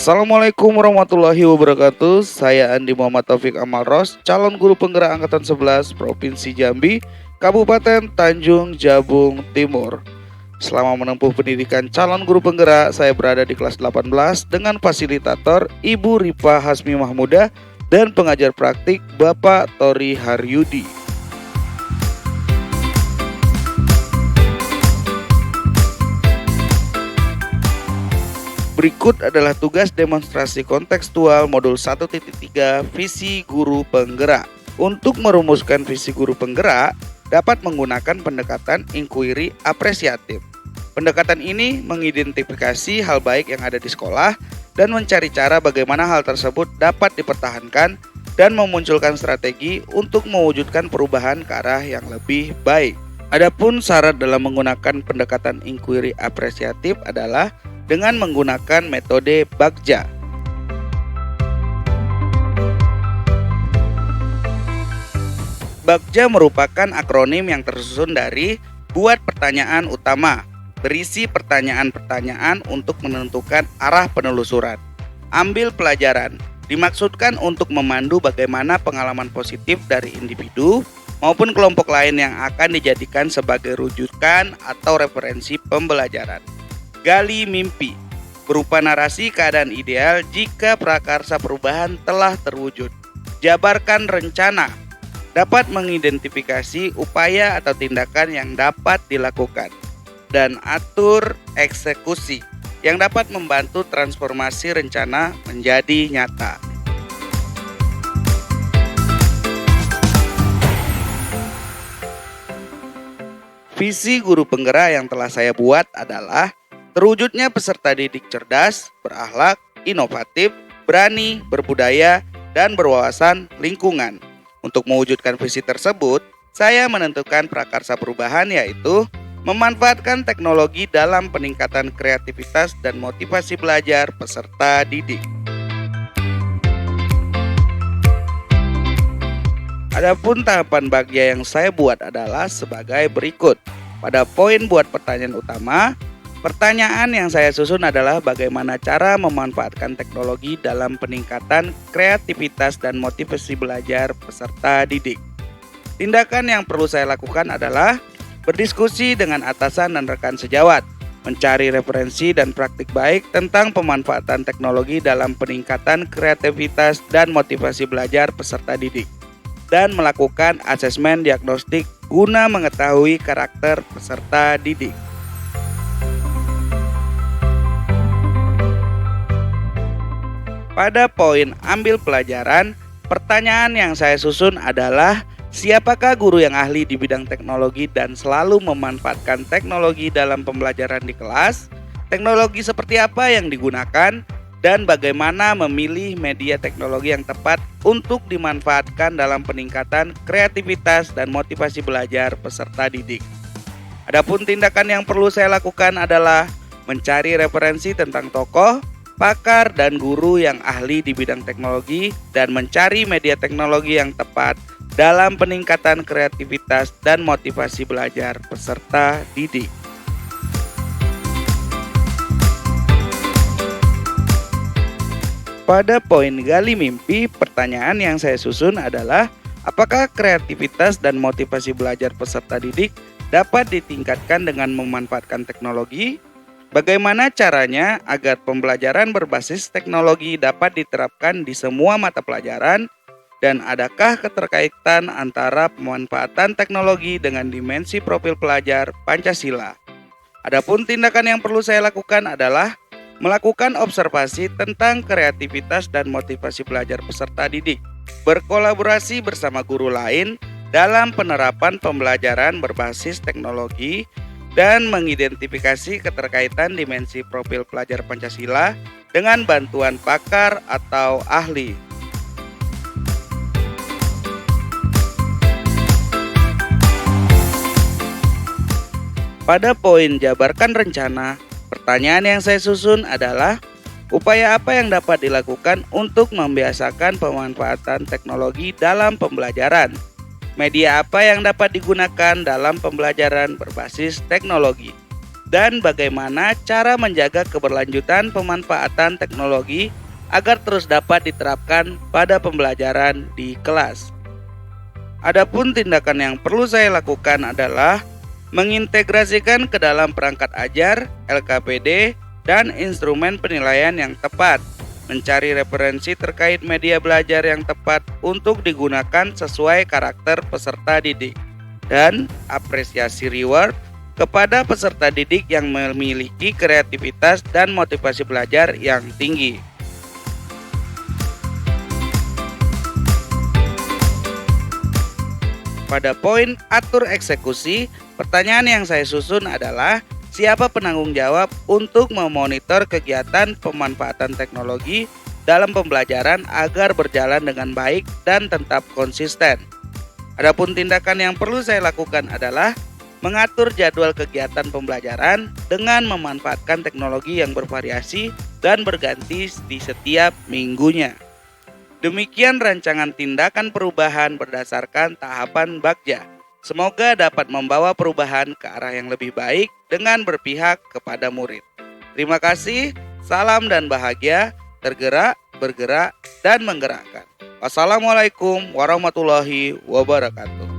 Assalamualaikum warahmatullahi wabarakatuh. Saya Andi Muhammad Taufik Amalros, calon guru penggerak angkatan 11 Provinsi Jambi, Kabupaten Tanjung Jabung Timur. Selama menempuh pendidikan calon guru penggerak, saya berada di kelas 18 dengan fasilitator Ibu Rifa Hasmi Mahmuda dan pengajar praktik Bapak Tori Haryudi. Berikut adalah tugas demonstrasi kontekstual modul 1.3 visi guru penggerak. Untuk merumuskan visi guru penggerak, dapat menggunakan pendekatan inquiry apresiatif. Pendekatan ini mengidentifikasi hal baik yang ada di sekolah dan mencari cara bagaimana hal tersebut dapat dipertahankan dan memunculkan strategi untuk mewujudkan perubahan ke arah yang lebih baik. Adapun syarat dalam menggunakan pendekatan inquiry apresiatif adalah dengan menggunakan metode Bagja. Bagja merupakan akronim yang tersusun dari buat pertanyaan utama, berisi pertanyaan-pertanyaan untuk menentukan arah penelusuran. Ambil pelajaran, dimaksudkan untuk memandu bagaimana pengalaman positif dari individu maupun kelompok lain yang akan dijadikan sebagai rujukan atau referensi pembelajaran. Gali mimpi, berupa narasi keadaan ideal jika prakarsa perubahan telah terwujud. Jabarkan rencana, dapat mengidentifikasi upaya atau tindakan yang dapat dilakukan. Dan atur eksekusi, yang dapat membantu transformasi rencana menjadi nyata. Visi guru penggerak yang telah saya buat adalah terwujudnya peserta didik cerdas, berakhlak, inovatif, berani, berbudaya, dan berwawasan lingkungan. Untuk mewujudkan visi tersebut, saya menentukan prakarsa perubahan yaitu memanfaatkan teknologi dalam peningkatan kreativitas dan motivasi belajar peserta didik. Adapun tahapan Bagja yang saya buat adalah sebagai berikut. Pada poin buat pertanyaan utama, pertanyaan yang saya susun adalah bagaimana cara memanfaatkan teknologi dalam peningkatan kreativitas dan motivasi belajar peserta didik. Tindakan yang perlu saya lakukan adalah berdiskusi dengan atasan dan rekan sejawat, mencari referensi dan praktik baik tentang pemanfaatan teknologi dalam peningkatan kreativitas dan motivasi belajar peserta didik, dan melakukan asesmen diagnostik guna mengetahui karakter peserta didik. Pada poin ambil pelajaran, pertanyaan yang saya susun adalah siapakah guru yang ahli di bidang teknologi dan selalu memanfaatkan teknologi dalam pembelajaran di kelas, teknologi seperti apa yang digunakan, dan bagaimana memilih media teknologi yang tepat untuk dimanfaatkan dalam peningkatan kreativitas dan motivasi belajar peserta didik. Adapun tindakan yang perlu saya lakukan adalah mencari referensi tentang tokoh, pakar dan guru yang ahli di bidang teknologi dan mencari media teknologi yang tepat dalam peningkatan kreativitas dan motivasi belajar peserta didik. Pada poin gali mimpi, pertanyaan yang saya susun adalah apakah kreativitas dan motivasi belajar peserta didik dapat ditingkatkan dengan memanfaatkan teknologi? Bagaimana caranya agar pembelajaran berbasis teknologi dapat diterapkan di semua mata pelajaran? Dan adakah keterkaitan antara pemanfaatan teknologi dengan dimensi profil pelajar Pancasila? Adapun tindakan yang perlu saya lakukan adalah melakukan observasi tentang kreativitas dan motivasi belajar peserta didik, berkolaborasi bersama guru lain dalam penerapan pembelajaran berbasis teknologi, dan mengidentifikasi keterkaitan dimensi profil pelajar Pancasila dengan bantuan pakar atau ahli. Pada poin jabarkan rencana, pertanyaan yang saya susun adalah upaya apa yang dapat dilakukan untuk membiasakan pemanfaatan teknologi dalam pembelajaran. Media apa yang dapat digunakan dalam pembelajaran berbasis teknologi? dan bagaimana cara menjaga keberlanjutan pemanfaatan teknologi agar terus dapat diterapkan pada pembelajaran di kelas. Adapun tindakan yang perlu saya lakukan adalah mengintegrasikan ke dalam perangkat ajar, LKPD, dan instrumen penilaian yang tepat, mencari referensi terkait media belajar yang tepat untuk digunakan sesuai karakter peserta didik, dan apresiasi reward kepada peserta didik yang memiliki kreativitas dan motivasi belajar yang tinggi. Pada poin atur eksekusi, pertanyaan yang saya susun adalah siapa penanggung jawab untuk memonitor kegiatan pemanfaatan teknologi dalam pembelajaran agar berjalan dengan baik dan tetap konsisten. Adapun tindakan yang perlu saya lakukan adalah mengatur jadwal kegiatan pembelajaran dengan memanfaatkan teknologi yang bervariasi dan berganti di setiap minggunya. Demikian rancangan tindakan perubahan berdasarkan tahapan Bagja. Semoga dapat membawa perubahan ke arah yang lebih baik dengan berpihak kepada murid. Terima kasih, salam dan bahagia, tergerak, bergerak, dan menggerakkan. Wassalamualaikum warahmatullahi wabarakatuh.